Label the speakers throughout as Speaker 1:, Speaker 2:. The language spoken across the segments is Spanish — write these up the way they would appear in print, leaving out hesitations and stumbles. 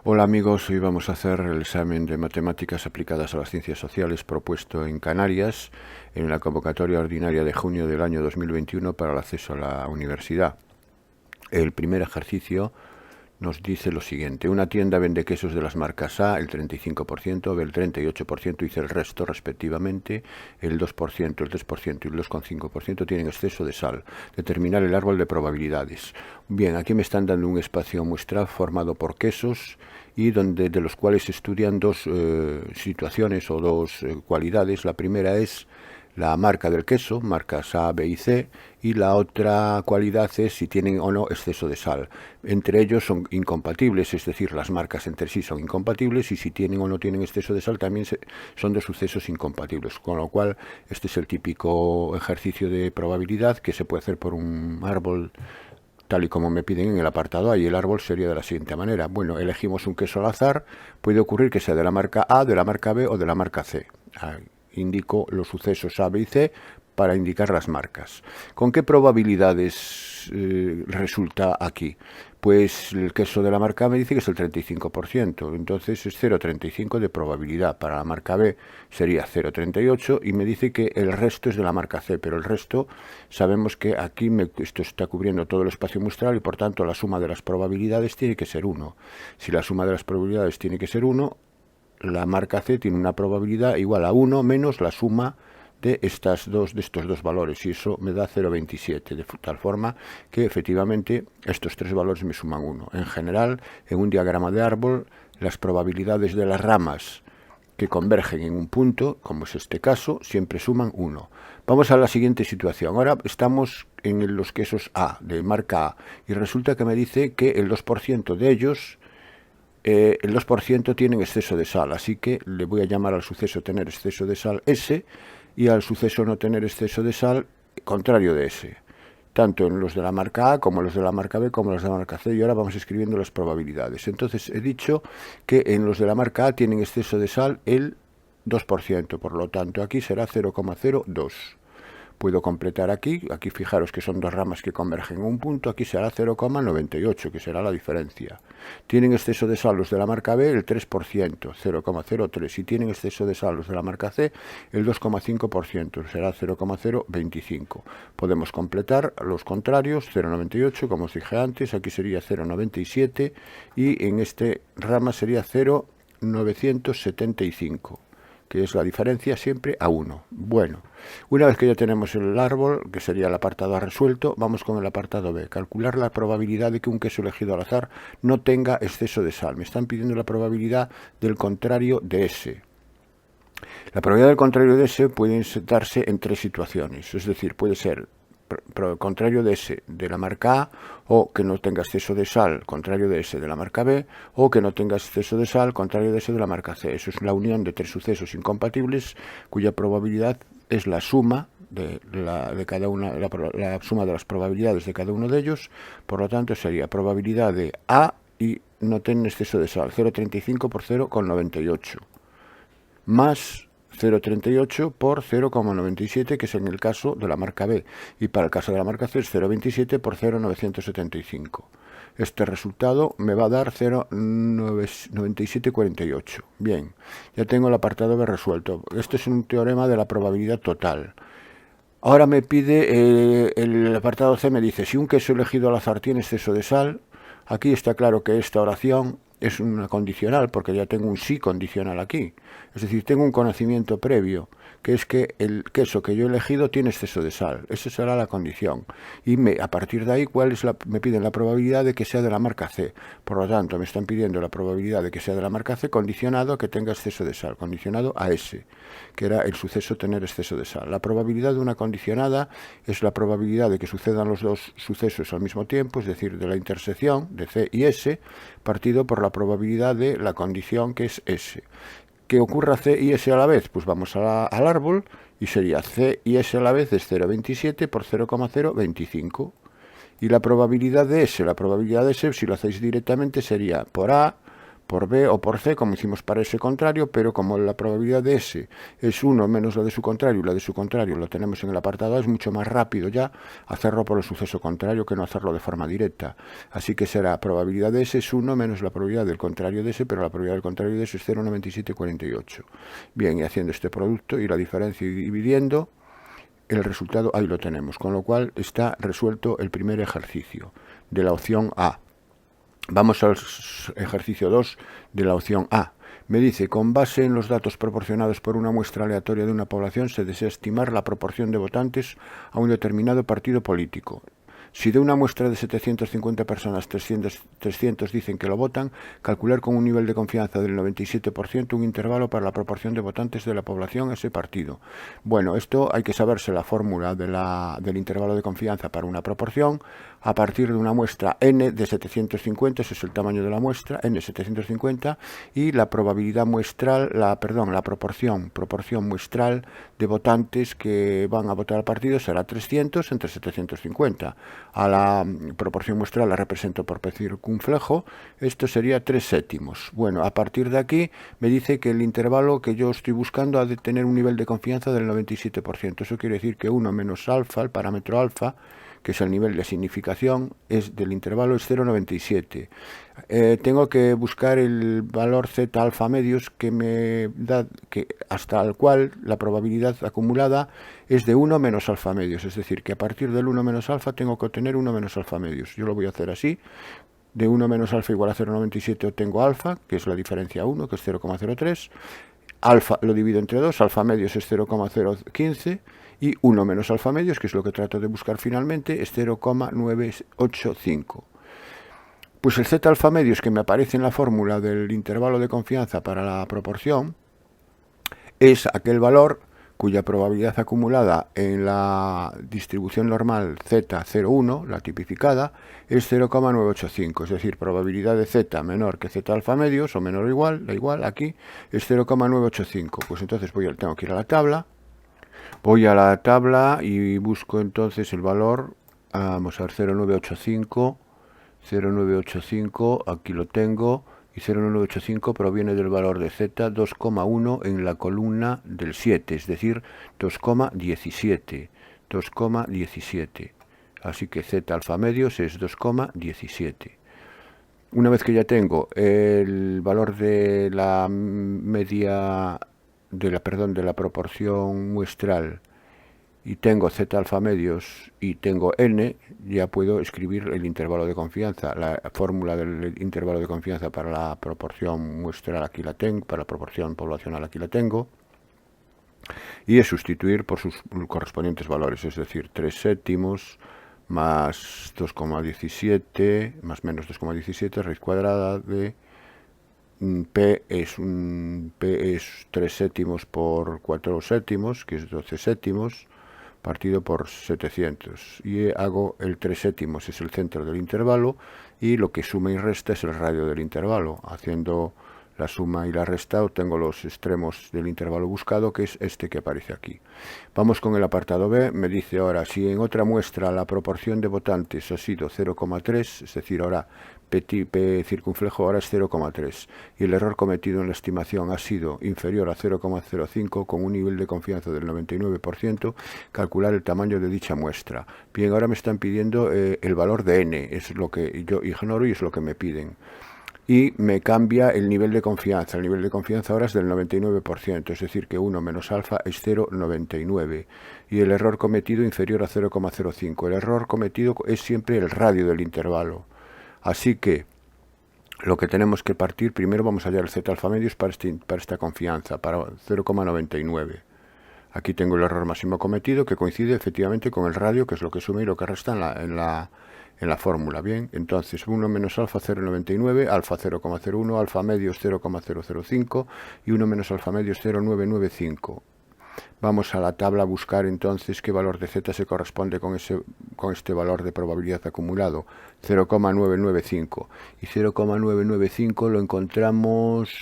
Speaker 1: Hola amigos, hoy vamos a hacer el examen de matemáticas aplicadas a las ciencias sociales propuesto en Canarias en la convocatoria ordinaria de junio del año 2021 para el acceso a la universidad. El primer ejercicio nos dice lo siguiente: una tienda vende quesos de las marcas A, el 35%, B el 38% y C el resto respectivamente, el 2%, el 3% y el 2,5% tienen exceso de sal. Determinar el árbol de probabilidades. Bien, aquí me están dando un espacio muestral formado por quesos y de los cuales se estudian dos situaciones o dos cualidades. La primera es la marca del queso, marcas A, B y C, y la otra cualidad es si tienen o no exceso de sal. Entre ellos son incompatibles, es decir, las marcas entre sí son incompatibles, y si tienen o no tienen exceso de sal también son dos sucesos incompatibles, con lo cual este es el típico ejercicio de probabilidad que se puede hacer por un árbol tal y como me piden en el apartado A, y el árbol sería de la siguiente manera. Bueno, elegimos un queso al azar, puede ocurrir que sea de la marca A, de la marca B o de la marca C. Indico los sucesos A, B y C para indicar las marcas. ¿Con qué probabilidades resulta aquí? Pues el queso de la marca A me dice que es el 35%, entonces es 0,35 de probabilidad. Para la marca B sería 0,38 y me dice que el resto es de la marca C, pero el resto sabemos que aquí esto está cubriendo todo el espacio muestral y por tanto la suma de las probabilidades tiene que ser 1. Si la suma de las probabilidades tiene que ser 1, la marca C tiene una probabilidad igual a 1 menos la suma de estos dos valores, y eso me da 0,27, de tal forma que efectivamente estos tres valores me suman 1. En general, en un diagrama de árbol, las probabilidades de las ramas que convergen en un punto, como es este caso, siempre suman 1. Vamos a la siguiente situación. Ahora estamos en los quesos A, de marca A, y resulta que me dice que el 2% de ellos el 2% tienen exceso de sal, así que le voy a llamar al suceso tener exceso de sal S y al suceso no tener exceso de sal contrario de S, tanto en los de la marca A como los de la marca B como los de la marca C. Y ahora vamos escribiendo las probabilidades. Entonces he dicho que en los de la marca A tienen exceso de sal el 2%, por lo tanto aquí será 0,02. Puedo completar aquí fijaros que son dos ramas que convergen en un punto, aquí será 0,98, que será la diferencia. Tienen exceso de sal los de la marca B el 3%, 0,03, y tienen exceso de sal los de la marca C el 2,5%, será 0,025. Podemos completar los contrarios, 0,98, como os dije antes, aquí sería 0,97 y en este rama sería 0,975. Que es la diferencia siempre a 1. Bueno, una vez que ya tenemos el árbol, que sería el apartado A resuelto, vamos con el apartado B. Calcular la probabilidad de que un queso elegido al azar no tenga exceso de sal. Me están pidiendo la probabilidad del contrario de S. La probabilidad del contrario de S puede darse en tres situaciones, es decir, puede ser contrario de S de la marca A, o que no tenga exceso de sal, contrario de S de la marca B, o que no tenga exceso de sal, contrario de S de la marca C. Eso es la unión de tres sucesos incompatibles cuya probabilidad es la suma de cada una, la suma de las probabilidades de cada uno de ellos. Por lo tanto sería probabilidad de A y no tener exceso de sal, 0,35 por 0,98, más 0,38 por 0,97, que es en el caso de la marca B, y para el caso de la marca C es 0,27 por 0,975. Este resultado me va a dar 0,9748. Bien, ya tengo el apartado B resuelto. Este es un teorema de la probabilidad total. Ahora me pide el apartado C, me dice si un queso elegido al azar tiene exceso de sal. Aquí está claro que esta oración es una condicional, porque ya tengo un sí condicional aquí. Es decir, tengo un conocimiento previo, que es que el queso que yo he elegido tiene exceso de sal. Esa será la condición. Y a partir de ahí, me piden la probabilidad de que sea de la marca C. Por lo tanto, me están pidiendo la probabilidad de que sea de la marca C condicionado a que tenga exceso de sal, condicionado a S, que era el suceso tener exceso de sal. La probabilidad de una condicionada es la probabilidad de que sucedan los dos sucesos al mismo tiempo, es decir, de la intersección de C y S, partido por la probabilidad de la condición, que es S. ¿Que ocurra C y S a la vez? Pues vamos al árbol y sería C y S a la vez es 0,27 por 0,025. Y la probabilidad de S, si lo hacéis directamente, sería por A por B o por C, como hicimos para S contrario, pero como la probabilidad de S es 1 menos la de su contrario y la de su contrario lo tenemos en el apartado A, es mucho más rápido ya hacerlo por el suceso contrario que no hacerlo de forma directa. Así que será probabilidad de S es 1 menos la probabilidad del contrario de S, pero la probabilidad del contrario de S es 0,9748. Bien, y haciendo este producto y la diferencia y dividiendo, el resultado ahí lo tenemos, con lo cual está resuelto el primer ejercicio de la opción A. Vamos al ejercicio 2 de la opción A. Me dice, con base en los datos proporcionados por una muestra aleatoria de una población, se desea estimar la proporción de votantes a un determinado partido político. Si de una muestra de 750 personas 300 dicen que lo votan, calcular con un nivel de confianza del 97% un intervalo para la proporción de votantes de la población a ese partido. Bueno, esto hay que saberse la fórmula del intervalo de confianza para una proporción a partir de una muestra n de 750, ese es el tamaño de la muestra, n 750, y la probabilidad muestral, la proporción muestral de votantes que van a votar al partido será 300 entre 750. A la proporción muestral la represento por P circunflejo, esto sería 3 séptimos. Bueno, a partir de aquí me dice que el intervalo que yo estoy buscando ha de tener un nivel de confianza del 97%. Eso quiere decir que 1 menos alfa, el parámetro alfa, que es el nivel de significación, es del intervalo es 0,97. Tengo que buscar el valor z alfa medios que me da, hasta el cual la probabilidad acumulada es de 1 menos alfa medios, es decir, que a partir del 1 menos alfa tengo que obtener 1 menos alfa medios. Yo lo voy a hacer así. De 1 menos alfa igual a 0,97 obtengo alfa, que es la diferencia 1, que es 0,03. Alfa lo divido entre 2, alfa medios es 0,015 y 1 menos alfa medios, que es lo que trato de buscar finalmente, es 0,985. Pues el z alfa medios que me aparece en la fórmula del intervalo de confianza para la proporción es aquel valor cuya probabilidad acumulada en la distribución normal Z01, la tipificada, es 0,985, es decir, probabilidad de Z menor que Z alfa medios, o menor o igual, da igual, aquí es 0,985. Pues entonces tengo que ir a la tabla, voy a la tabla y busco entonces el valor, vamos a ver, 0,985, aquí lo tengo, y 0,985 proviene del valor de Z 2,1 en la columna del 7, es decir, 2,17. Así que Z alfa medios es 2,17. Una vez que ya tengo el valor de la media, de la proporción muestral, y tengo z alfa medios y tengo n, ya puedo escribir el intervalo de confianza. La fórmula del intervalo de confianza para la proporción muestral aquí la tengo, para la proporción poblacional aquí la tengo, y es sustituir por sus correspondientes valores, es decir, 3 séptimos más 2,17 más menos 2,17 raíz cuadrada de P es 3 séptimos por 4 séptimos, que es 12 séptimos, partido por 700, y hago el 3 séptimos, es el centro del intervalo, y lo que suma y resta es el radio del intervalo. Haciendo la suma y la resta obtengo los extremos del intervalo buscado, que es este que aparece aquí. Vamos con el apartado B. Me dice ahora, si en otra muestra la proporción de votantes ha sido 0,3, es decir, ahora P circunflejo ahora es 0,3 y el error cometido en la estimación ha sido inferior a 0,05 con un nivel de confianza del 99%, calcular el tamaño de dicha muestra. Bien, ahora me están pidiendo el valor de n, es lo que yo ignoro y es lo que me piden. Y me cambia el nivel de confianza. El nivel de confianza ahora es del 99%, es decir, que 1 menos alfa es 0,99. Y el error cometido inferior a 0,05. El error cometido es siempre el radio del intervalo. Así que lo que tenemos que partir, primero vamos a hallar el z alfa medios para esta confianza, para 0,99. Aquí tengo el error máximo cometido, que coincide efectivamente con el radio, que es lo que suma y lo que resta en la fórmula. Bien, entonces 1 menos alfa 0,99, alfa 0,01, alfa medios 0,005 y 1 menos alfa medios 0,995. Vamos a la tabla a buscar entonces qué valor de z se corresponde con este valor de probabilidad acumulado, 0,995. Y 0,995 lo encontramos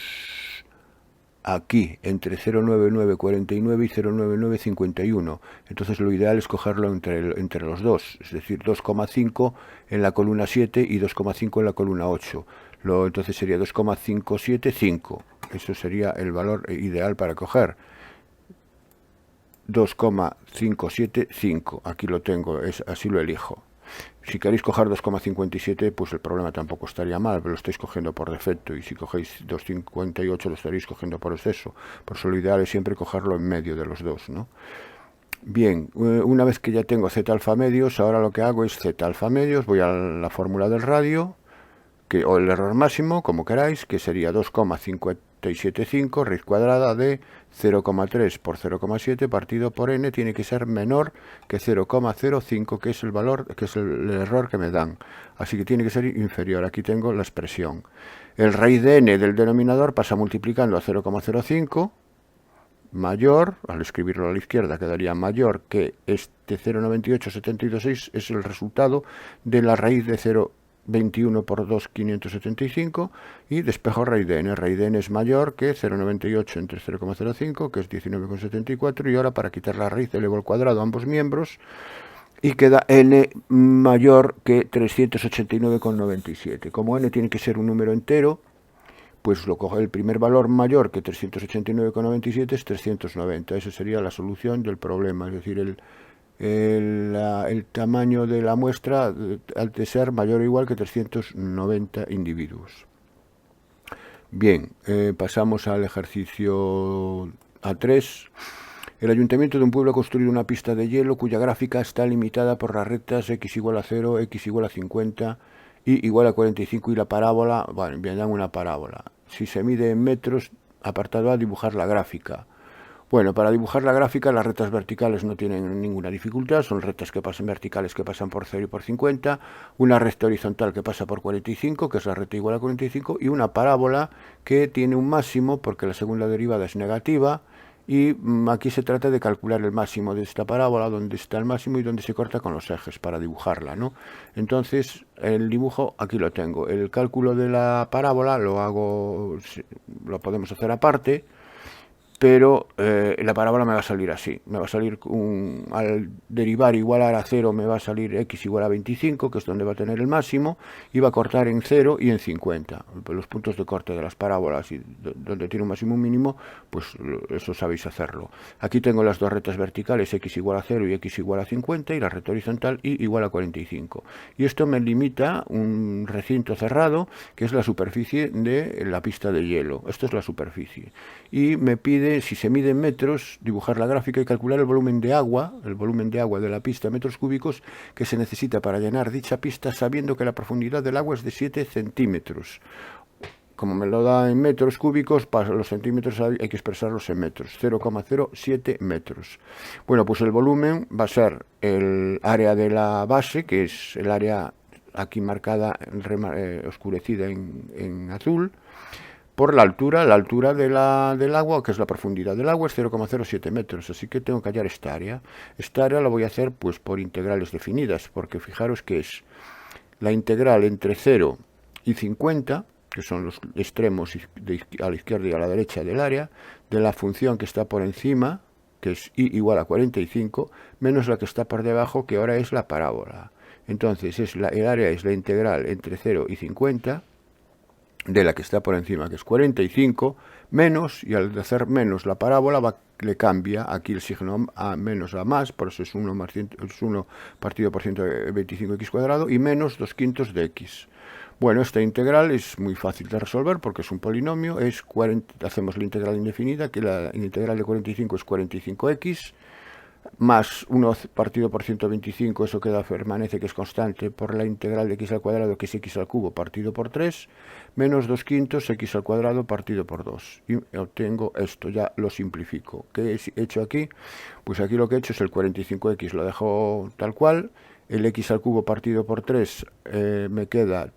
Speaker 1: aquí, entre 0,9949 y 0,9951. Entonces lo ideal es cogerlo entre los dos, es decir, 2,5 en la columna 7 y 2,5 en la columna 8. Entonces sería 2,575. Eso sería el valor ideal para coger. 2,575. Aquí lo tengo, así lo elijo. Si queréis coger 2,57, pues el problema tampoco estaría mal, pero lo estáis cogiendo por defecto, y si cogéis 2,58 lo estaréis cogiendo por exceso. Por eso lo ideal es siempre cogerlo en medio de los dos, ¿no? Bien, una vez que ya tengo Z alfa medios, ahora lo que hago es Z alfa medios, voy a la fórmula del radio, o el error máximo, como queráis, que sería 2,575 raíz cuadrada de 0,3 por 0,7 partido por n, tiene que ser menor que 0,05, que es el valor, que es el error que me dan. Así que tiene que ser inferior. Aquí tengo la expresión. El raíz de n del denominador pasa multiplicando a 0,05, mayor, al escribirlo a la izquierda quedaría mayor que este 0,98726, es el resultado de la raíz de 0,21 por 2,575, y despejo raíz de n. Raíz de n es mayor que 0,98 entre 0,05, que es 19,74, y ahora para quitar la raíz elevo al cuadrado a ambos miembros, y queda n mayor que 389,97. Como n tiene que ser un número entero, pues lo coge el primer valor mayor que 389,97 es 390. Esa sería la solución del problema, es decir, el tamaño de la muestra al de ser mayor o igual que 390 individuos. Bien, pasamos al ejercicio A3. El ayuntamiento de un pueblo ha construido una pista de hielo cuya gráfica está limitada por las rectas x igual a 0, x igual a 50 y igual a 45, y la parábola, bueno, me dan una parábola. Si se mide en metros, apartado A, dibujar la gráfica. Bueno, para dibujar la gráfica, las rectas verticales no tienen ninguna dificultad, son rectas que pasan verticales que pasan por 0 y por 50, una recta horizontal que pasa por 45, que es la recta igual a 45, y una parábola que tiene un máximo, porque la segunda derivada es negativa, y aquí se trata de calcular el máximo de esta parábola, donde está el máximo y donde se corta con los ejes para dibujarla, ¿no? Entonces, el dibujo aquí lo tengo. El cálculo de la parábola lo podemos hacer aparte, pero la parábola me va a salir así. Me va a salir, al derivar igual a 0, me va a salir x igual a 25, que es donde va a tener el máximo, y va a cortar en 0 y en 50. Los puntos de corte de las parábolas, y donde tiene un máximo y un mínimo, pues eso sabéis hacerlo. Aquí tengo las dos rectas verticales, x igual a 0 y x igual a 50, y la recta horizontal y igual a 45. Y esto me limita un recinto cerrado, que es la superficie de la pista de hielo. Esto es la superficie. Y me pide, si se mide en metros, dibujar la gráfica y calcular el volumen de agua de la pista, metros cúbicos, que se necesita para llenar dicha pista, sabiendo que la profundidad del agua es de 7 centímetros. Como me lo da en metros cúbicos, para los centímetros hay que expresarlos en metros, 0,07 metros. Bueno, pues el volumen va a ser el área de la base, que es el área aquí marcada, oscurecida en azul, por la altura del agua, que es la profundidad del agua, es 0,07 metros, así que tengo que hallar esta área. Esta área la voy a hacer pues por integrales definidas, porque fijaros que es la integral entre 0 y 50, que son los extremos a la izquierda y a la derecha del área, de la función que está por encima, que es y igual a 45, menos la que está por debajo, que ahora es la parábola. Entonces el área es la integral entre 0 y 50, de la que está por encima, que es 45, menos, y al hacer menos la parábola le cambia aquí el signo a menos a más, por eso es 1, es 1 partido por 125x cuadrado, y menos 2/5 de x. Bueno, esta integral es muy fácil de resolver porque es un polinomio, hacemos la integral indefinida, que la integral de 45 es 45x, más 1 partido por 125, eso permanece que es constante, por la integral de x al cuadrado, que es x al cubo partido por 3, menos 2/5 x al cuadrado partido por 2. Y obtengo esto, ya lo simplifico. ¿Qué he hecho aquí? Pues aquí lo que he hecho es el 45x, lo dejo tal cual, el x al cubo partido por 3 me queda,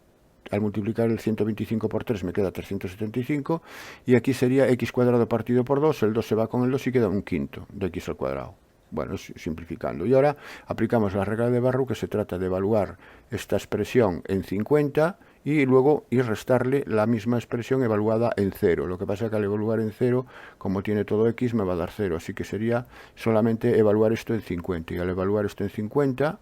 Speaker 1: al multiplicar el 125 por 3 me queda 375, y aquí sería x cuadrado partido por 2, el 2 se va con el 2 y queda 1/5 de x al cuadrado. Bueno, simplificando. Y ahora aplicamos la regla de Barrow, que se trata de evaluar esta expresión en 50 y luego restarle la misma expresión evaluada en 0. Lo que pasa es que al evaluar en 0, como tiene todo x, me va a dar 0. Así que sería solamente evaluar esto en 50. Y al evaluar esto en 50,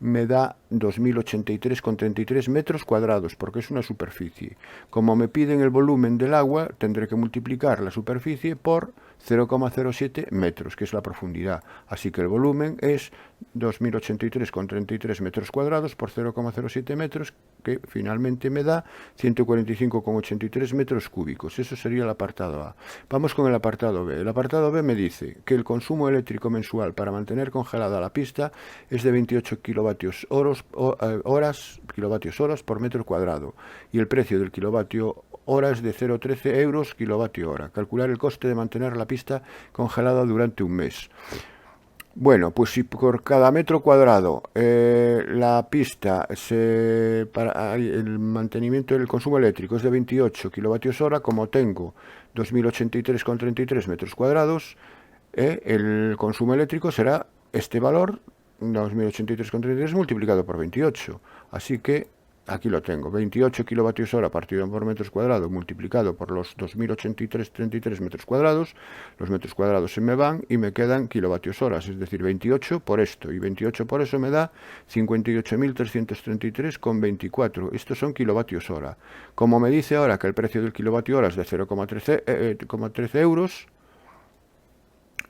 Speaker 1: me da 2083,33 metros cuadrados, porque es una superficie. Como me piden el volumen del agua, tendré que multiplicar la superficie por 0,07 metros, que es la profundidad. Así que el volumen es 2083,33 metros cuadrados por 0,07 metros, que finalmente me da 145,83 metros cúbicos. Eso sería el apartado A. Vamos con el apartado B. El apartado B me dice que el consumo eléctrico mensual para mantener congelada la pista es de 28 kilovatios horas por metro cuadrado, y el precio del kilovatio hora es de 0,13 euros kilovatio hora. Calcular el coste de mantener la pista congelada durante un mes. Bueno, pues si por cada metro cuadrado la pista, para el mantenimiento del consumo eléctrico es de 28 kilovatios hora, como tengo 2083,33 metros cuadrados, el consumo eléctrico será este valor, 2083,33 multiplicado por 28. Así que aquí lo tengo, 28 kilovatios hora partido por metros cuadrados multiplicado por los 2083,33 metros cuadrados. Los metros cuadrados se me van y me quedan kilovatios horas, es decir, 28 por esto, y 28 por eso me da 58.333,24. Estos son kilovatios hora. Como me dice ahora que el precio del kilovatio hora es de 0,13 euros,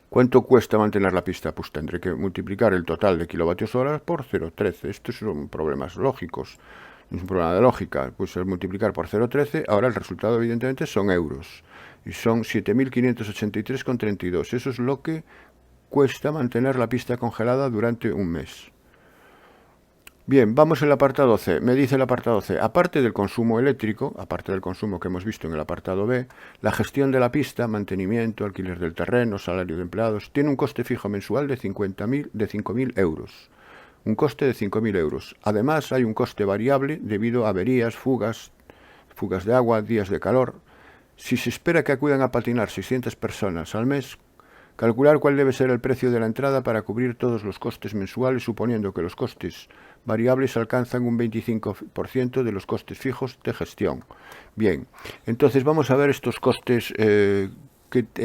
Speaker 1: ¿cuánto cuesta mantener la pista? Pues tendré que multiplicar el total de kilovatios hora por 0,13. Estos son problemas lógicos. Es un problema de lógica. Pues al multiplicar por 0,13, ahora el resultado evidentemente son euros. Y son 7.583,32. Eso es lo que cuesta mantener la pista congelada durante un mes. Bien, vamos al apartado C. Me dice el apartado C, aparte del consumo eléctrico, aparte del consumo que hemos visto en el apartado B, la gestión de la pista, mantenimiento, alquiler del terreno, salario de empleados, tiene un coste fijo mensual de 5.000 euros. Un coste de 5.000 euros. Además, hay un coste variable debido a averías, fugas de agua, días de calor. Si se espera que acudan a patinar 600 personas al mes, calcular cuál debe ser el precio de la entrada para cubrir todos los costes mensuales, suponiendo que los costes variables alcanzan un 25% de los costes fijos de gestión. Bien, entonces vamos a ver estos costes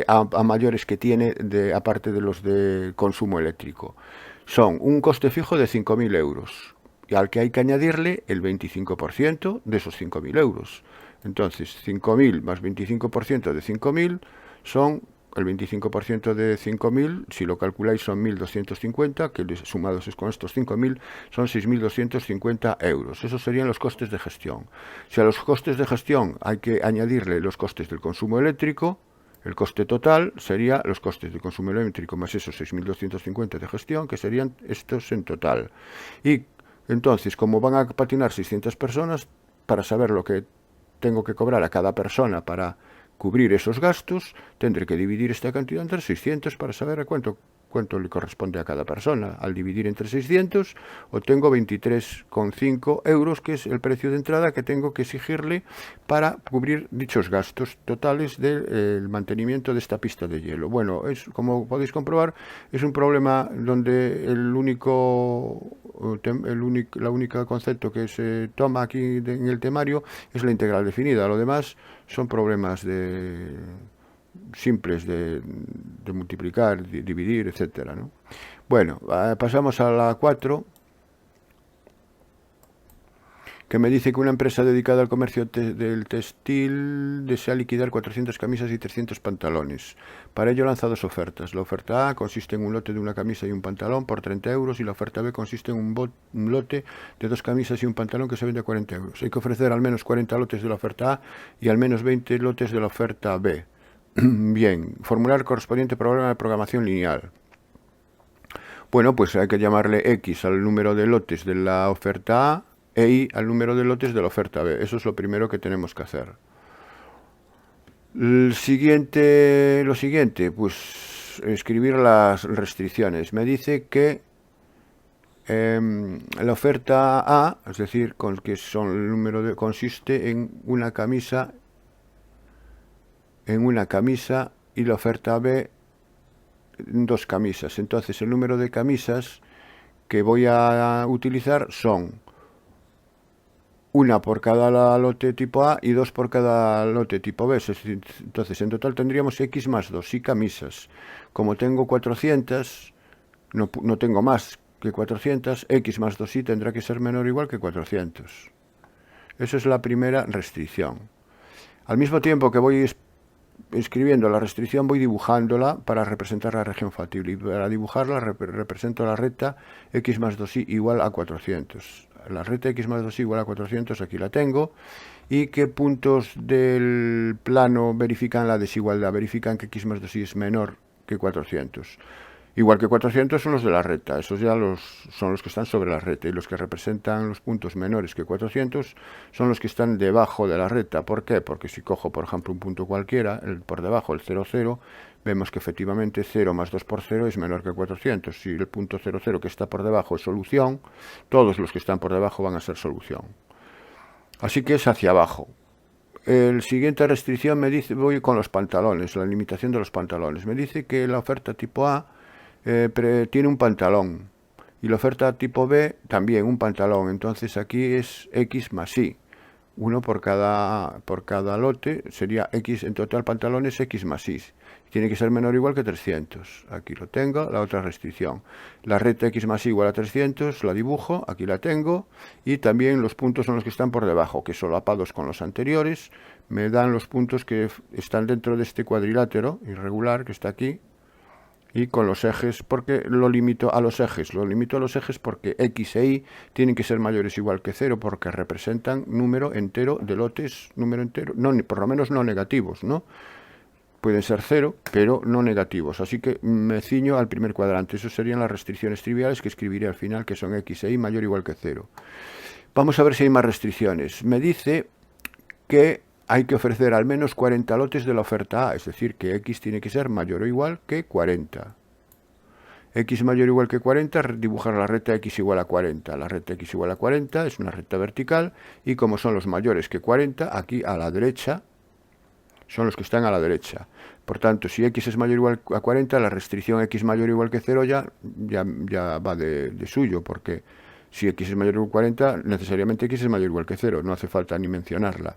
Speaker 1: a mayores que tiene, aparte de los de consumo eléctrico. Son un coste fijo de 5.000 euros, y al que hay que añadirle el 25% de esos 5.000 euros. Entonces, 5.000 más 25% de 5.000 son el 25% de 5.000, si lo calculáis son 1.250, que sumados con estos 5.000 son 6.250 euros. Esos serían los costes de gestión. Si a los costes de gestión hay que añadirle los costes del consumo eléctrico, el coste total sería los costes de consumo eléctrico más esos 6.250 de gestión, que serían estos en total. Y entonces, como van a patinar 600 personas, para saber lo que tengo que cobrar a cada persona para cubrir esos gastos, tendré que dividir esta cantidad entre 600 para saber a cuánto le corresponde a cada persona. Al dividir entre 600, obtengo 23,5 euros, que es el precio de entrada que tengo que exigirle para cubrir dichos gastos totales del mantenimiento de esta pista de hielo. Bueno, como podéis comprobar, es un problema donde la única concepto que se toma aquí en el temario es la integral definida. Lo demás son problemas simples de multiplicar, dividir, etcétera, ¿no? Bueno, pasamos a la 4, que me dice que una empresa dedicada al comercio del textil desea liquidar 400 camisas y 300 pantalones. Para ello lanza dos ofertas. La oferta A consiste en un lote de una camisa y un pantalón por 30 euros, y la oferta B consiste en un lote de dos camisas y un pantalón que se vende a 40 euros. Hay que ofrecer al menos 40 lotes de la oferta A y al menos 20 lotes de la oferta B. Bien, formular correspondiente problema de programación lineal. Bueno, pues hay que llamarle X al número de lotes de la oferta A e Y al número de lotes de la oferta B. Eso es lo primero que tenemos que hacer. Lo siguiente, pues escribir las restricciones. Me dice que la oferta A, es decir, que son el número consiste en una camisa y la oferta B en dos camisas. Entonces el número de camisas que voy a utilizar son una por cada lote tipo A y dos por cada lote tipo B. Entonces en total tendríamos X más 2 y camisas. Como tengo 400, no tengo más que 400, x más 2y tendrá que ser menor o igual que 400. Esa es la primera restricción. Al mismo tiempo que voy escribiendo la restricción, voy dibujándola para representar la región factible. Y para dibujarla represento la recta x más 2y igual a 400. La recta x más 2y igual a 400, aquí la tengo. ¿Y qué puntos del plano verifican la desigualdad? Verifican que x más 2y es menor que 400. Igual que 400 son los de la recta, esos ya son los que están sobre la recta, y los que representan los puntos menores que 400 son los que están debajo de la recta. ¿Por qué? Porque si cojo, por ejemplo, un punto cualquiera, por debajo, el 0, 0, vemos que efectivamente 0 más 2 por 0 es menor que 400. Si el punto 0, 0 que está por debajo es solución, todos los que están por debajo van a ser solución. Así que es hacia abajo. El siguiente restricción me dice, voy con los pantalones, la limitación de los pantalones. Me dice que la oferta tipo A tiene un pantalón y la oferta tipo B también un pantalón. Entonces aquí es x más y. Uno por cada lote sería x, en total pantalones x más y. Tiene que ser menor o igual que 300. Aquí lo tengo, la otra restricción. La recta x más y igual a 300, la dibujo, aquí la tengo. Y también los puntos son los que están por debajo, que solapados con los anteriores, me dan los puntos que están dentro de este cuadrilátero irregular que está aquí. Y con los ejes, porque lo limito a los ejes. Lo limito a los ejes porque x e y tienen que ser mayores o igual que 0, porque representan número entero de lotes, número entero, no, por lo menos no negativos, ¿no? Pueden ser 0, pero no negativos. Así que me ciño al primer cuadrante. Esas serían las restricciones triviales que escribiré al final, que son x e y mayor o igual que 0. Vamos a ver si hay más restricciones. Me dice que hay que ofrecer al menos 40 lotes de la oferta A, es decir, que x tiene que ser mayor o igual que 40. X mayor o igual que 40, dibujar la recta x igual a 40. La recta x igual a 40 es una recta vertical y como son los mayores que 40, aquí a la derecha son los que están a la derecha. Por tanto, si x es mayor o igual a 40, la restricción x mayor o igual que 0 ya va de suyo, porque si x es mayor o igual que 40, necesariamente x es mayor o igual que 0, no hace falta ni mencionarla.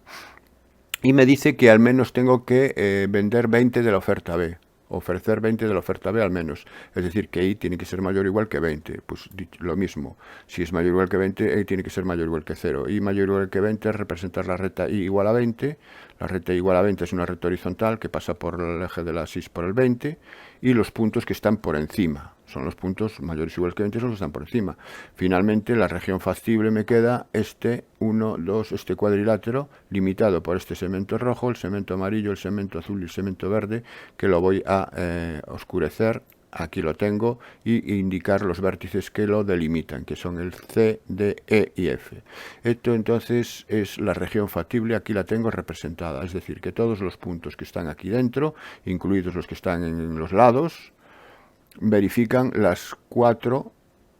Speaker 1: Y me dice que al menos tengo que vender 20 de la oferta B, ofrecer 20 de la oferta B al menos. Es decir, que Y tiene que ser mayor o igual que 20. Pues lo mismo, si es mayor o igual que 20, Y tiene que ser mayor o igual que 0. Y mayor o igual que 20 es representar la recta Y igual a 20. La recta Y igual a 20 es una recta horizontal que pasa por el eje de la axis por el 20. Y los puntos que están por encima. Son los puntos mayores o iguales que 20, son los que están por encima. Finalmente, la región factible me queda este cuadrilátero limitado por este segmento rojo, el segmento amarillo, el segmento azul y el segmento verde, que lo voy a oscurecer. Aquí lo tengo, y indicar los vértices que lo delimitan, que son el C, D, E y F. Esto entonces es la región factible, aquí la tengo representada, es decir, que todos los puntos que están aquí dentro, incluidos los que están en los lados, verifican las 4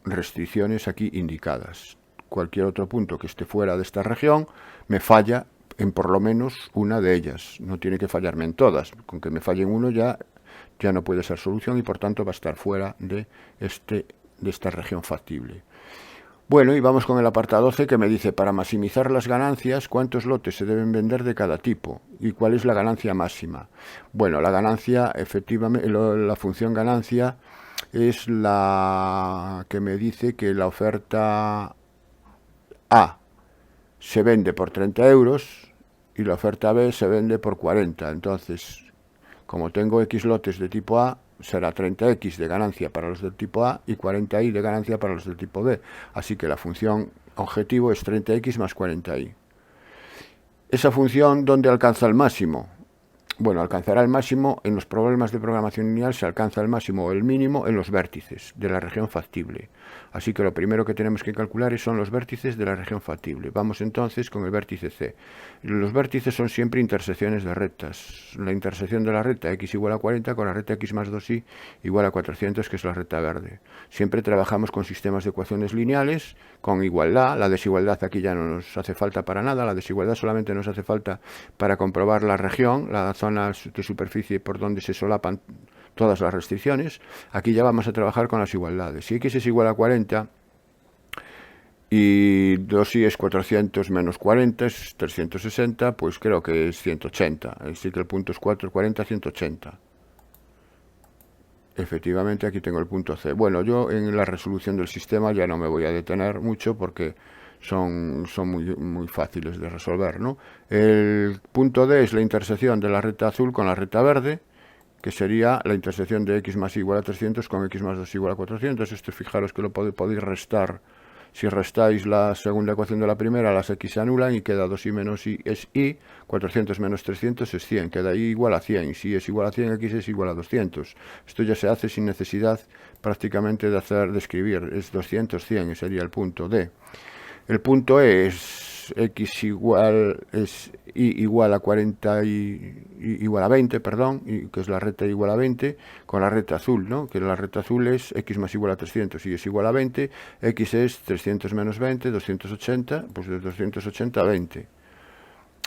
Speaker 1: restricciones aquí indicadas. Cualquier otro punto que esté fuera de esta región me falla en por lo menos una de ellas. No tiene que fallarme en todas, con que me falle en uno ya no puede ser solución y por tanto va a estar fuera de esta región factible. Bueno, y vamos con el apartado C, que me dice, para maximizar las ganancias, ¿cuántos lotes se deben vender de cada tipo? ¿Y cuál es la ganancia máxima? Bueno, la ganancia, efectivamente, la función ganancia es la que me dice que la oferta A se vende por 30 euros y la oferta B se vende por 40. Entonces, como tengo X lotes de tipo A, será 30x de ganancia para los del tipo A y 40y de ganancia para los del tipo B. Así que la función objetivo es 30x más 40y. Esa función, ¿dónde alcanza el máximo? Bueno, alcanzará el máximo en los problemas de programación lineal, se alcanza el máximo o el mínimo en los vértices de la región factible. Así que lo primero que tenemos que calcular son los vértices de la región factible. Vamos entonces con el vértice C. Los vértices son siempre intersecciones de rectas. La intersección de la recta x igual a 40 con la recta x más 2y igual a 400, que es la recta verde. Siempre trabajamos con sistemas de ecuaciones lineales, con igualdad. La desigualdad aquí ya no nos hace falta para nada. La desigualdad solamente nos hace falta para comprobar la región, la zona de superficie por donde se solapan todas las restricciones. Aquí ya vamos a trabajar con las igualdades. Si x es igual a 40 y 2y es 400 menos 40 es 360, pues creo que es 180. Así que el punto es 40, 180. Efectivamente, aquí tengo el punto C. Bueno, yo en la resolución del sistema ya no me voy a detener mucho porque son muy fáciles de resolver, ¿no? El punto D es la intersección de la recta azul con la recta verde, que sería la intersección de x más y igual a 300 con x más 2 igual a 400. Esto fijaros que lo podéis restar. Si restáis la segunda ecuación de la primera, las x se anulan y queda 2y menos y es y, 400 menos 300 es 100, queda y igual a 100, y si es igual a 100, x es igual a 200. Esto ya se hace sin necesidad prácticamente de escribir, es 200, 100, ese sería el punto D. El punto E es x es y igual a 40 y igual a 20, perdón, que es la recta igual a 20, con la recta azul, ¿no? Que la recta azul es x más igual a 300 y es igual a 20, x es 300 menos 20, 280, pues de 280 a 20.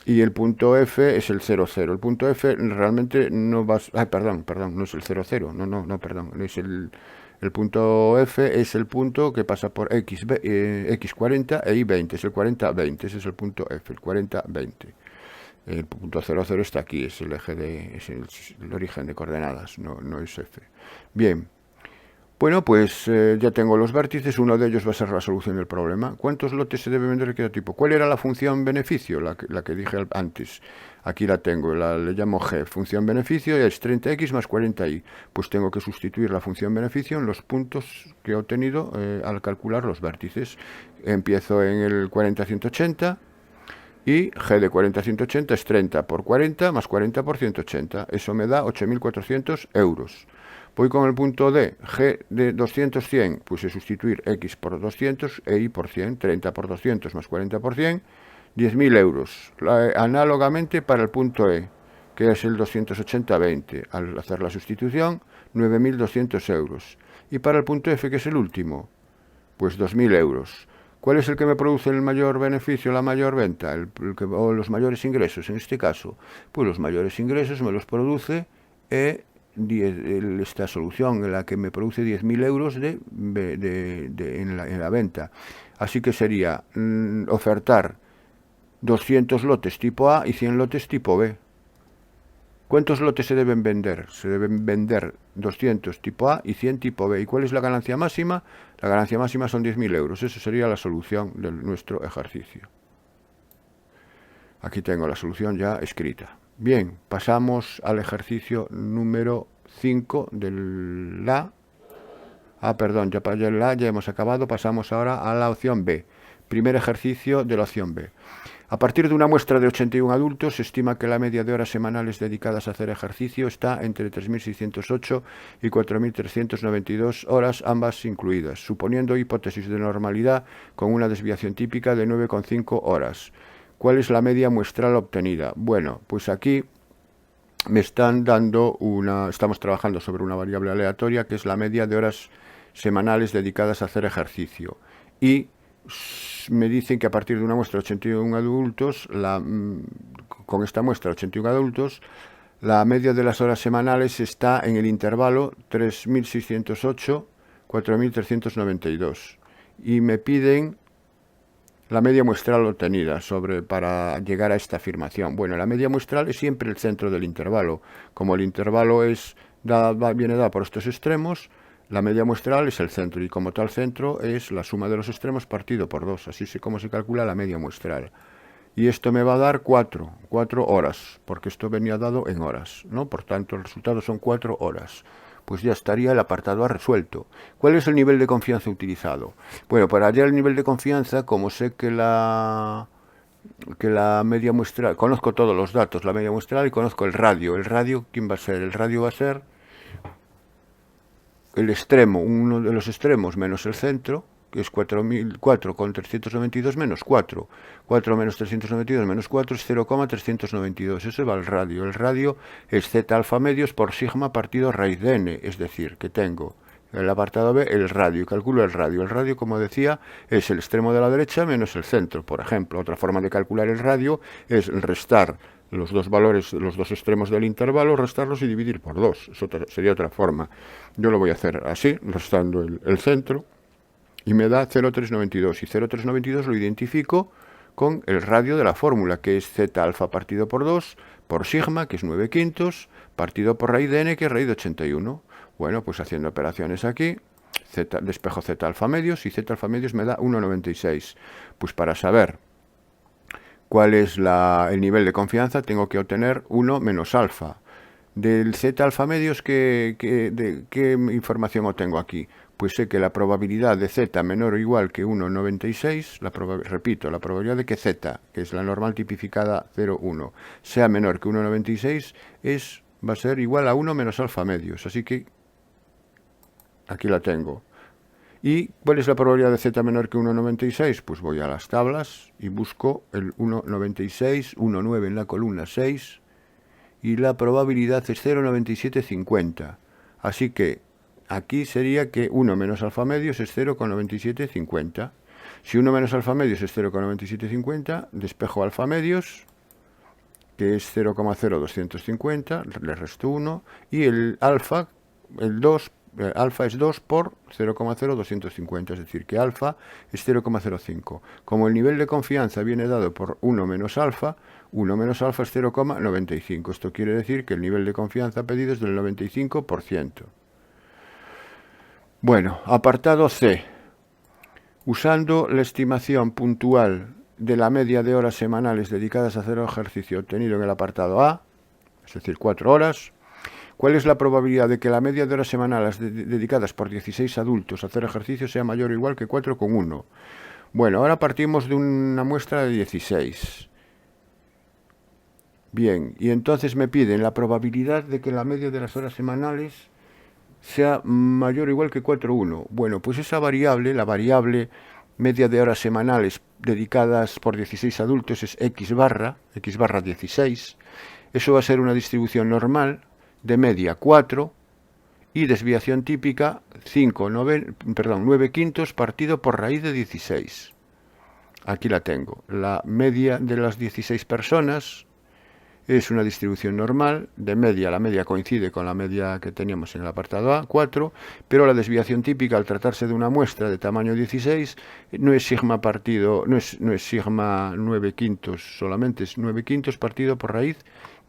Speaker 1: Y el punto F es el 0, 0. El punto F realmente no va... Ay, perdón, no es el 0, 0. No, perdón. Es el punto F es el punto que pasa por x40 e y20. Es el 40, 20. Ese es el punto F, el 40, 20. El punto 0, 0 está aquí. Es el eje es el origen de coordenadas. No es F. Bien. Bueno, pues ya tengo los vértices, uno de ellos va a ser la solución del problema. ¿Cuántos lotes se debe vender de cada tipo? ¿Cuál era la función beneficio? La que dije antes. Aquí la tengo, le llamo G. Función beneficio es 30x más 40y. Pues tengo que sustituir la función beneficio en los puntos que he obtenido al calcular los vértices. Empiezo en el 40-180 y G de 40-180 es 30 por 40 más 40 por 180. Eso me da 8.400 euros. Voy con el punto D, G de 200, 100, pues es sustituir x por 200 e y por 100, 30 por 200 más 40 por 100, 10.000 euros. Análogamente para el punto E, que es el 280-20, al hacer la sustitución, 9.200 euros. Y para el punto F, que es el último, pues 2.000 euros. ¿Cuál es el que me produce el mayor beneficio, la mayor venta, o los mayores ingresos en este caso? Pues los mayores ingresos me los produce esta solución, en la que me produce 10.000 euros en la venta. Así que sería ofertar 200 lotes tipo A y 100 lotes tipo B. ¿Cuántos lotes se deben vender? Se deben vender 200 tipo A y 100 tipo B. ¿Y cuál es la ganancia máxima? La ganancia máxima son 10.000 euros. Esa sería la solución de nuestro ejercicio. Aquí tengo la solución ya escrita. Bien, pasamos al ejercicio número 5 del la. Perdón, ya para el la ya hemos acabado. Pasamos ahora a la opción B. Primer ejercicio de la opción B. A partir de una muestra de 81 adultos, se estima que la media de horas semanales dedicadas a hacer ejercicio está entre 3.608 y 4.392 horas, ambas incluidas, suponiendo hipótesis de normalidad con una desviación típica de 9,5 horas. ¿Cuál es la media muestral obtenida? Bueno, pues aquí me están dando estamos trabajando sobre una variable aleatoria que es la media de horas semanales dedicadas a hacer ejercicio. Y me dicen que a partir de una muestra de 81 adultos, con esta muestra de 81 adultos, la media de las horas semanales está en el intervalo 3.608-4.392. Y me piden la media muestral obtenida para llegar a esta afirmación. Bueno, la media muestral es siempre el centro del intervalo. Como el intervalo viene dado por estos extremos, la media muestral es el centro, y como tal centro es la suma de los extremos partido por 2. Así es como se calcula la media muestral. Y esto me va a dar 4 horas, porque esto venía dado en horas, ¿no? Por tanto, el resultado son 4 horas. Pues ya estaría el apartado A resuelto. ¿Cuál es el nivel de confianza utilizado? Bueno, para hallar el nivel de confianza, como sé que la media muestral, conozco todos los datos, la media muestral, y conozco el radio. ¿El radio quién va a ser? El radio va a ser el extremo, uno de los extremos menos el centro, que es 4 con 392 menos 4. 4 menos 392 menos 4 es 0,392. Eso va al radio. El radio es z alfa medios por sigma partido raíz de n. Es decir, que tengo en el apartado B el radio. Calculo el radio. El radio, como decía, es el extremo de la derecha menos el centro. Por ejemplo, otra forma de calcular el radio es restar los dos valores, los dos extremos del intervalo, restarlos y dividir por 2. Eso sería otra forma. Yo lo voy a hacer así, restando el centro. Y me da 0,392. Y 0,392 lo identifico con el radio de la fórmula, que es z alfa partido por 2, por sigma, que es 9 quintos, partido por raíz de n, que es raíz de 81. Bueno, pues haciendo operaciones aquí, despejo z alfa medios y z alfa medios me da 1,96. Pues para saber cuál es el nivel de confianza tengo que obtener 1 menos alfa. Del z alfa medios, ¿qué información obtengo aquí? Pues sé que la probabilidad de z menor o igual que 1,96, repito, la probabilidad de que z, que es la normal tipificada 0,1, sea menor que 1,96 va a ser igual a 1 menos alfa medios. Así que aquí la tengo. ¿Y cuál es la probabilidad de z menor que 1,96? Pues voy a las tablas y busco el 1,96, 1,9 en la columna 6, y la probabilidad es 0,9750. Así que aquí sería que 1 menos alfa medios es 0,9750. Si 1 menos alfa medios es 0,9750, despejo alfa medios, que es 0,0250, le resto 1, y el alfa, alfa es 2 por 0,0250, es decir, que alfa es 0,05. Como el nivel de confianza viene dado por 1 menos alfa es 0,95. Esto quiere decir que el nivel de confianza pedido es del 95%. Bueno, apartado C. Usando la estimación puntual de la media de horas semanales dedicadas a hacer ejercicio obtenido en el apartado A, es decir, 4 horas, ¿cuál es la probabilidad de que la media de horas semanales dedicadas por 16 adultos a hacer ejercicio sea mayor o igual que 4,1? Bueno, ahora partimos de una muestra de 16. Bien, y entonces me piden la probabilidad de que la media de las horas semanales sea mayor o igual que 4,1. Bueno, pues esa variable, la variable media de horas semanales dedicadas por 16 adultos es x barra 16. Eso va a ser una distribución normal de media 4 y desviación típica 9 quintos partido por raíz de 16. Aquí la tengo. La media de las 16 personas es una distribución normal, de media, la media coincide con la media que teníamos en el apartado A, 4, pero la desviación típica al tratarse de una muestra de tamaño 16 no es sigma partido, no es sigma 9 quintos solamente, es 9 quintos partido por raíz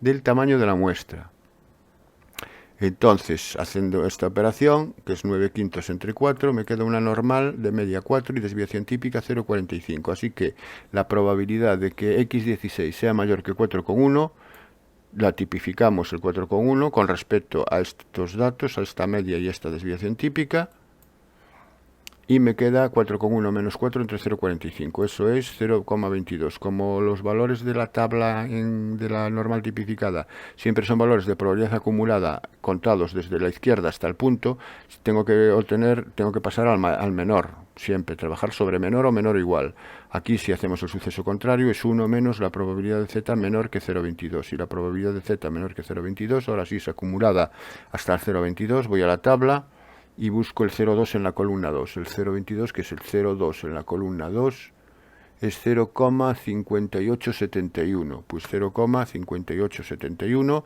Speaker 1: del tamaño de la muestra. Entonces, haciendo esta operación, que es 9 quintos entre 4, me queda una normal de media 4 y desviación típica 0,45. Así que la probabilidad de que x16 sea mayor que 4,1 la tipificamos el 4,1 con respecto a estos datos, a esta media y a esta desviación típica, y me queda 4,1 menos 4 entre 0,45, eso es 0,22. Como los valores de la tabla de la normal tipificada siempre son valores de probabilidad acumulada contados desde la izquierda hasta el punto, tengo que pasar al menor, siempre trabajar sobre menor o menor o igual. Aquí si hacemos el suceso contrario es 1 menos la probabilidad de z menor que 0,22, y la probabilidad de z menor que 0,22, ahora sí es acumulada hasta el 0,22, voy a la tabla y busco el 0,2 en la columna 2. El 0,22, que es el 0,2 en la columna 2, es 0,5871. Pues 0,5871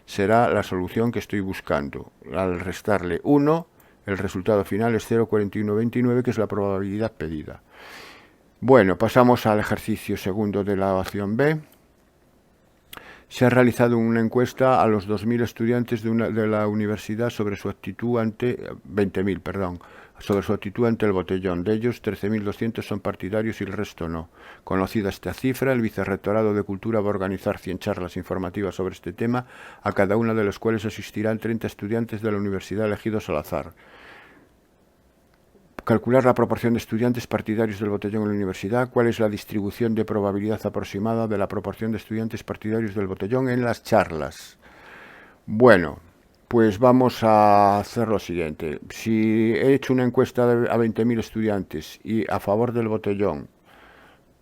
Speaker 1: será la solución que estoy buscando. Al restarle 1, el resultado final es 0,4129, que es la probabilidad pedida. Bueno, pasamos al ejercicio segundo de la opción B. Se ha realizado una encuesta a los 2.000 estudiantes de la universidad sobre su actitud ante, 20.000, perdón, sobre su actitud ante el botellón. De ellos, 13.200 son partidarios y el resto no. Conocida esta cifra, el Vicerrectorado de Cultura va a organizar 100 charlas informativas sobre este tema, a cada una de las cuales asistirán 30 estudiantes de la universidad elegidos al azar. Calcular la proporción de estudiantes partidarios del botellón en la universidad. ¿Cuál es la distribución de probabilidad aproximada de la proporción de estudiantes partidarios del botellón en las charlas? Bueno, pues vamos a hacer lo siguiente. Si he hecho una encuesta a 20.000 estudiantes y a favor del botellón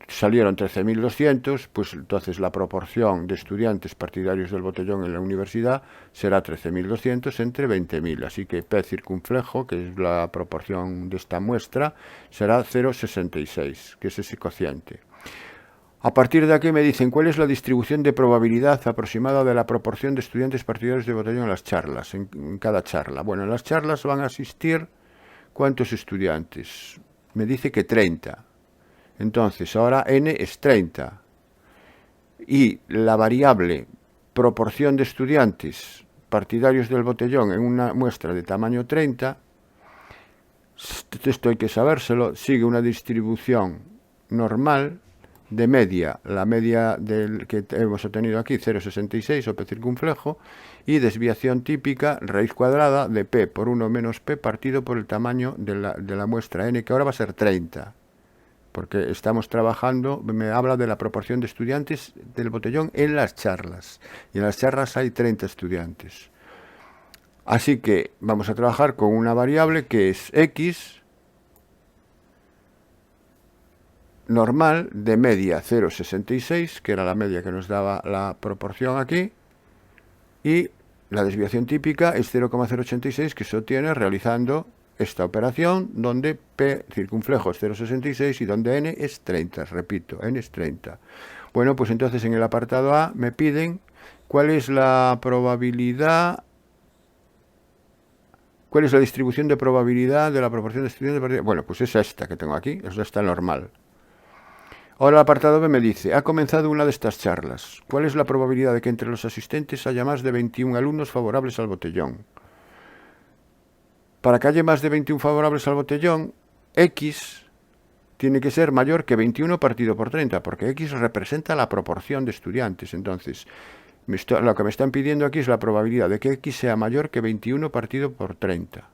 Speaker 1: salieron 13.200, pues entonces la proporción de estudiantes partidarios del botellón en la universidad será 13.200 entre 20.000. Así que P circunflejo, que es la proporción de esta muestra, será 0,66, que es ese cociente. A partir de aquí me dicen cuál es la distribución de probabilidad aproximada de la proporción de estudiantes partidarios del botellón en las charlas, en cada charla. Bueno, en las charlas van a asistir ¿cuántos estudiantes? Me dice que 30. Entonces, ahora n es 30. Y la variable proporción de estudiantes, partidarios del botellón en una muestra de tamaño 30, esto hay que sabérselo, sigue una distribución normal de media, la media del que hemos obtenido aquí, 0,66 o P circunflejo, y desviación típica, raíz cuadrada de P por 1 menos P partido por el tamaño de la muestra N, que ahora va a ser 30, porque estamos trabajando, me habla de la proporción de estudiantes del botellón en las charlas, y en las charlas hay 30 estudiantes. Así que vamos a trabajar con una variable que es X normal de media 0,66, que era la media que nos daba la proporción aquí, y la desviación típica es 0,086, que se obtiene realizando esta operación, donde P circunflejo es 0,66 y donde N es 30, repito, N es 30. Bueno, pues entonces en el apartado A me piden cuál es la probabilidad, cuál es la distribución de probabilidad de la proporción de estudiantes. Bueno, pues es esta que tengo aquí, es esta normal. Ahora el apartado B me dice, ha comenzado una de estas charlas. ¿Cuál es la probabilidad de que entre los asistentes haya más de 21 alumnos favorables al botellón? Para que haya más de 21 favorables al botellón, X tiene que ser mayor que 21 partido por 30, porque X representa la proporción de estudiantes. Entonces, lo que me están pidiendo aquí es la probabilidad de que X sea mayor que 21 partido por 30.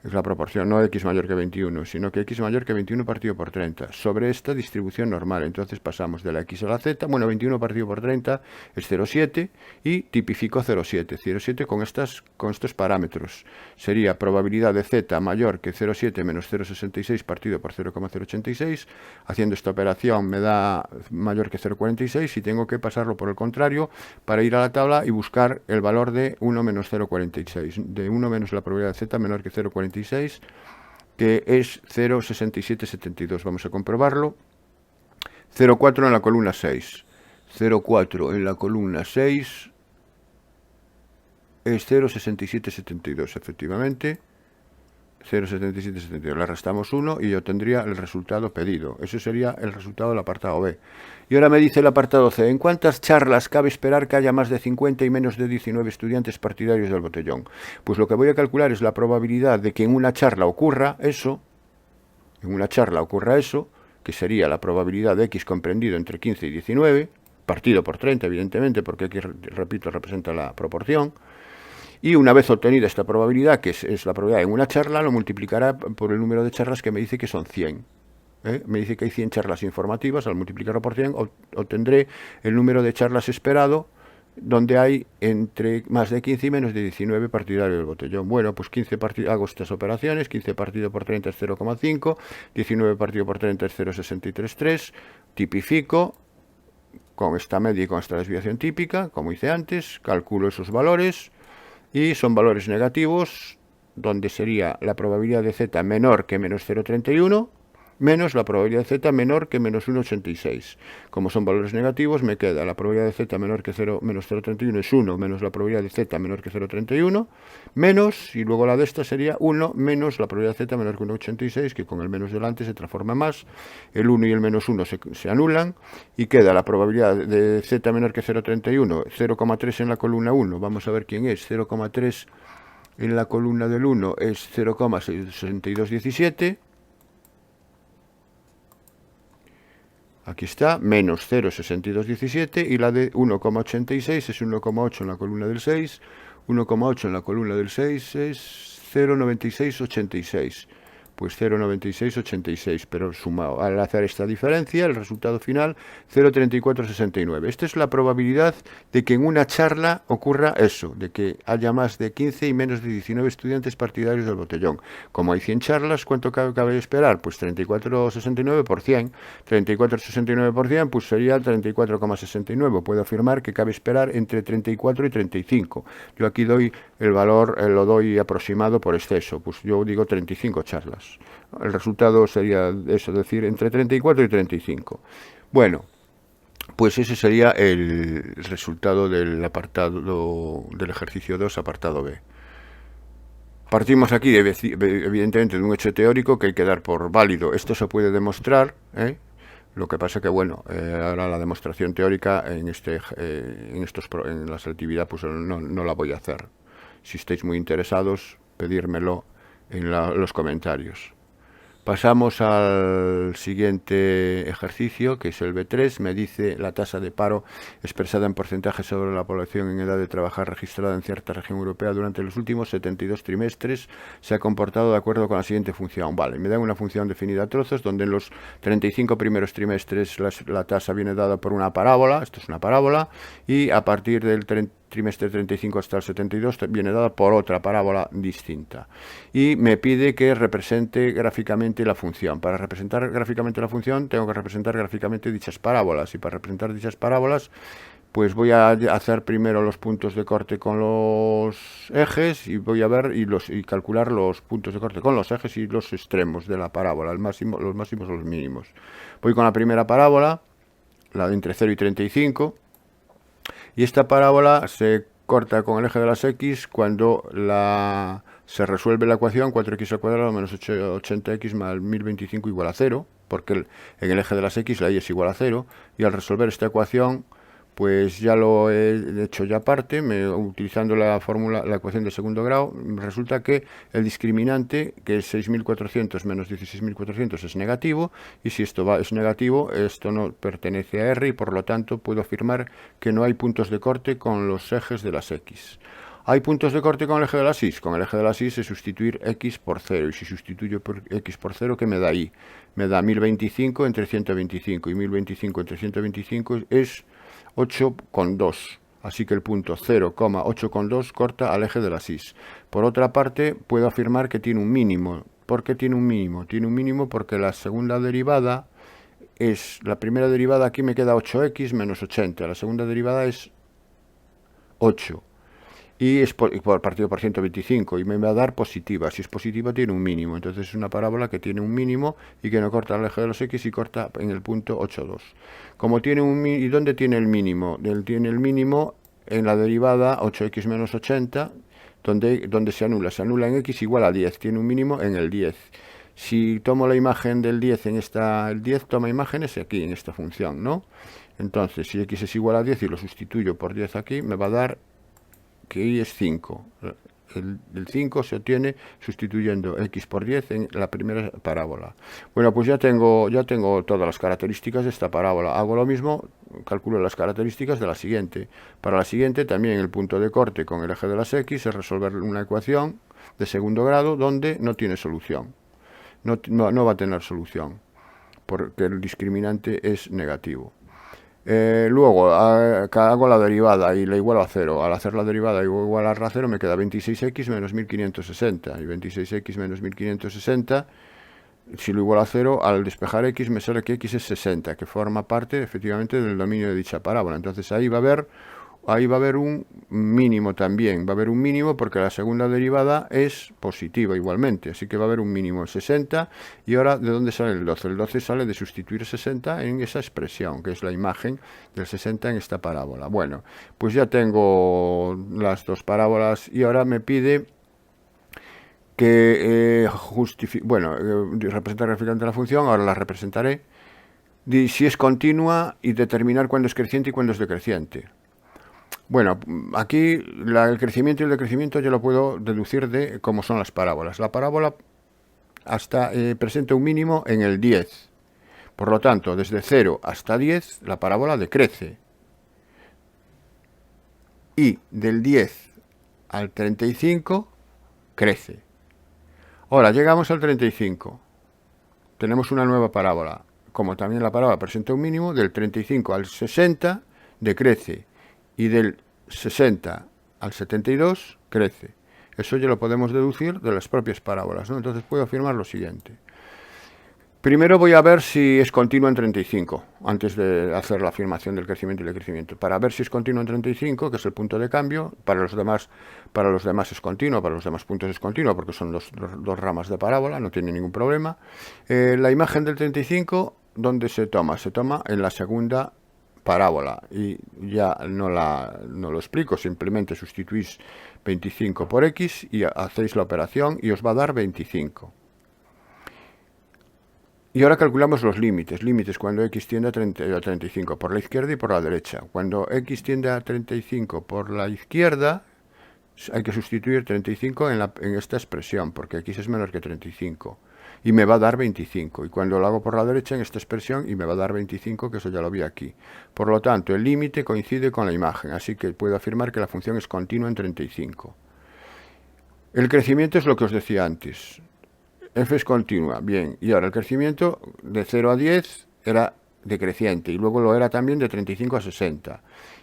Speaker 1: Es la proporción, no X mayor que 21, sino que X mayor que 21 partido por 30, sobre esta distribución normal. Entonces pasamos de la X a la Z, bueno, 21 partido por 30 es 0,7 y tipifico 0,7. 0,7 con estos parámetros. Sería probabilidad de Z mayor que 0,7 menos 0,66 partido por 0,086. Haciendo esta operación me da mayor que 0,46 y tengo que pasarlo por el contrario para ir a la tabla y buscar el valor de 1 menos 0,46. De 1 menos la probabilidad de Z menor que 0,46. Que es 0,6772. Vamos a comprobarlo. 0,4 en la columna 6. 0,4 en la columna 6 es 0,6772, efectivamente. 0,7772. Le restamos 1 y yo tendría el resultado pedido. Ese sería el resultado del apartado B. Y ahora me dice el apartado C, ¿en cuántas charlas cabe esperar que haya más de 50 y menos de 19 estudiantes partidarios del botellón? Pues lo que voy a calcular es la probabilidad de que en una charla ocurra eso, que sería la probabilidad de X comprendido entre 15 y 19, partido por 30, evidentemente, porque X, repito, representa la proporción. Y una vez obtenida esta probabilidad, que es la probabilidad en una charla, lo multiplicará por el número de charlas que me dice que son 100. Me dice que hay 100 charlas informativas, al multiplicarlo por 100 obtendré el número de charlas esperado, donde hay entre más de 15 y menos de 19 partidarios del botellón. Bueno, pues 15 hago estas operaciones, 15 partido por 30 es 0,5, 19 partido por 30 es 0,633, tipifico con esta media y con esta desviación típica, como hice antes, calculo esos valores, y son valores negativos, donde sería la probabilidad de Z menor que menos 0,31, menos la probabilidad de Z menor que menos 1,86. Como son valores negativos, me queda la probabilidad de Z menor que menos 0,31 es 1, menos la probabilidad de Z menor que 0,31, menos, y luego la de esta sería 1, menos la probabilidad de Z menor que 1,86, que con el menos delante se transforma más, el 1 y el menos 1 se anulan, y queda la probabilidad de Z menor que 0,31, 0,3 en la columna 1, vamos a ver quién es, 0,3 en la columna del 1 es 0,6217, aquí está, menos 0,6217, y la de 1,86 es 1,8 en la columna del 6, 1,8 en la columna del 6 es 0,9686, pues 0,9686, pero sumado al hacer esta diferencia, el resultado final 0,3469. Esta es la probabilidad de que en una charla ocurra eso, de que haya más de 15 y menos de 19 estudiantes partidarios del botellón. Como hay 100 charlas, ¿cuánto cabe esperar? Pues 34,69 por 100. 34,69 por 100, pues sería 34,69. Puedo afirmar que cabe esperar entre 34 y 35. Yo aquí doy el valor, lo doy aproximado por exceso, pues yo digo 35 charlas. El resultado sería eso, es decir, entre 34 y 35. Bueno, pues ese sería el resultado del apartado del ejercicio 2, apartado B. Partimos aquí, evidentemente, de un hecho teórico que hay que dar por válido. Esto se puede demostrar, Lo que pasa que, bueno, ahora la demostración teórica en en la selectividad pues no la voy a hacer. Si estáis muy interesados, pedírmelo en los comentarios. Pasamos al siguiente ejercicio, que es el B3. Me dice la tasa de paro expresada en porcentaje sobre la población en edad de trabajar registrada en cierta región europea durante los últimos 72 trimestres se ha comportado de acuerdo con la siguiente función. Vale, me dan una función definida a trozos, donde en los 35 primeros trimestres la tasa viene dada por una parábola, esto es una parábola, y a partir del trimestre 35 hasta el 72 viene dada por otra parábola distinta. Y me pide que represente gráficamente la función. Para representar gráficamente la función tengo que representar gráficamente dichas parábolas. Y para representar dichas parábolas, pues voy a hacer primero los puntos de corte con los ejes y voy a ver y calcular los puntos de corte con los ejes y los extremos de la parábola, los máximos o los mínimos. Voy con la primera parábola, la de entre 0 y 35. Y esta parábola se corta con el eje de las x cuando se resuelve la ecuación 4x al cuadrado menos 80x más 1025 igual a 0, porque en el eje de las x la y es igual a 0, y al resolver esta ecuación, pues ya lo he hecho ya aparte, utilizando la fórmula, la ecuación de segundo grado, resulta que el discriminante, que es 6.400 menos 16.400, es negativo, y si esto es negativo, esto no pertenece a R, y por lo tanto puedo afirmar que no hay puntos de corte con los ejes de las X. ¿Hay puntos de corte con el eje de las Y? Con el eje de las Y es sustituir X por 0, y si sustituyo por X por 0, ¿qué me da Y? Me da 1025 entre 125, y 1025 entre 125 es 8,2. Así que el punto 0,8,2 corta al eje de las Y. Por otra parte, puedo afirmar que tiene un mínimo. ¿Por qué tiene un mínimo? Tiene un mínimo porque la segunda derivada es... La primera derivada aquí me queda 8x menos 80. La segunda derivada es 8. Y es partido por 125 y me va a dar positiva. Si es positiva tiene un mínimo, entonces es una parábola que tiene un mínimo y que no corta el eje de los x y corta en el punto 8,2. Como tiene un ¿y dónde tiene el mínimo? Tiene el mínimo en la derivada 8x menos 80, donde se anula en x igual a 10, tiene un mínimo en el 10. Si tomo la imagen del 10 el 10 toma imágenes aquí en esta función, ¿no? Entonces, si x es igual a 10 y lo sustituyo por 10 aquí, me va a dar que y es 5. El 5 se obtiene sustituyendo x por 10 en la primera parábola. Bueno, pues ya tengo todas las características de esta parábola. Hago lo mismo, calculo las características de la siguiente. Para la siguiente también el punto de corte con el eje de las x es resolver una ecuación de segundo grado donde no tiene solución. No va a tener solución, porque el discriminante es negativo. Luego hago la derivada y la igualo a 0. Al hacer la derivada igual a 0 me queda 26x menos 1560. Y 26x menos 1560, si lo igualo a 0, al despejar x me sale que x es 60, que forma parte efectivamente del dominio de dicha parábola. Entonces ahí va a haber un mínimo también. Va a haber un mínimo porque la segunda derivada es positiva igualmente. Así que va a haber un mínimo 60. Y ahora, ¿de dónde sale el 12? El 12 sale de sustituir 60 en esa expresión, que es la imagen del 60 en esta parábola. Bueno, pues ya tengo las dos parábolas y ahora me pide que representar gráficamente la función. Ahora la representaré. Si es continua y determinar cuándo es creciente y cuándo es decreciente. Bueno, aquí el crecimiento y el decrecimiento yo lo puedo deducir de cómo son las parábolas. La parábola presenta un mínimo en el 10. Por lo tanto, desde 0 hasta 10, la parábola decrece. Y del 10 al 35, crece. Ahora, llegamos al 35. Tenemos una nueva parábola. Como también la parábola presenta un mínimo, del 35 al 60, decrece. Y del 60 al 72 crece. Eso ya lo podemos deducir de las propias parábolas, ¿no? Entonces puedo afirmar lo siguiente. Primero voy a ver si es continua en 35, antes de hacer la afirmación del crecimiento y del decrecimiento. Para ver si es continua en 35, que es el punto de cambio, para los demás es continua, para los demás puntos es continua, porque son dos ramas de parábola, no tiene ningún problema. La imagen del 35, ¿dónde se toma? Se toma en la segunda parábola, y ya no lo explico, simplemente sustituís 25 por x y hacéis la operación y os va a dar 25. Y ahora calculamos los límites. Límites cuando x tiende a 35 por la izquierda y por la derecha. Cuando x tiende a 35 por la izquierda, hay que sustituir 35 en esta expresión, porque x es menor que 35. Y me va a dar 25. Y cuando lo hago por la derecha, en esta expresión, y me va a dar 25, que eso ya lo vi aquí. Por lo tanto, el límite coincide con la imagen, así que puedo afirmar que la función es continua en 35. El crecimiento es lo que os decía antes. F es continua, bien. Y ahora el crecimiento de 0 a 10 era decreciente y luego lo era también de 35 a 60.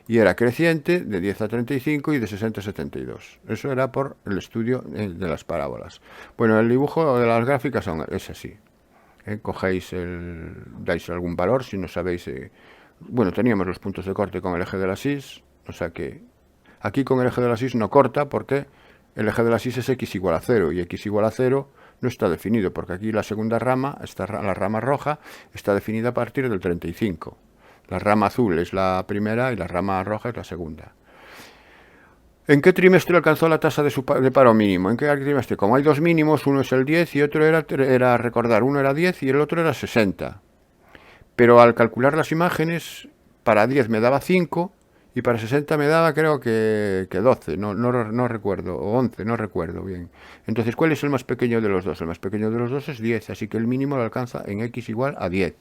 Speaker 1: Y era creciente de 10 a 35 y de 60 a 72. Eso era por el estudio de las parábolas. Bueno, el dibujo de las gráficas es así. Cogéis dais algún valor si no sabéis. Bueno, teníamos los puntos de corte con el eje de la SIS, o sea que aquí con el eje de la SIS no corta porque el eje de la SIS es x igual a 0 y x igual a 0 no está definido porque aquí la segunda rama, la rama roja, está definida a partir del 35. La rama azul es la primera y la rama roja es la segunda. ¿En qué trimestre alcanzó la tasa de paro mínimo? ¿En qué trimestre? Como hay dos mínimos, uno es el 10 y otro era recordar, uno era 10 y el otro era 60. Pero al calcular las imágenes, para 10 me daba 5 y para 60 me daba creo que 12, no recuerdo, o 11, no recuerdo bien. Entonces, ¿cuál es el más pequeño de los dos? El más pequeño de los dos es 10, así que el mínimo lo alcanza en x igual a 10.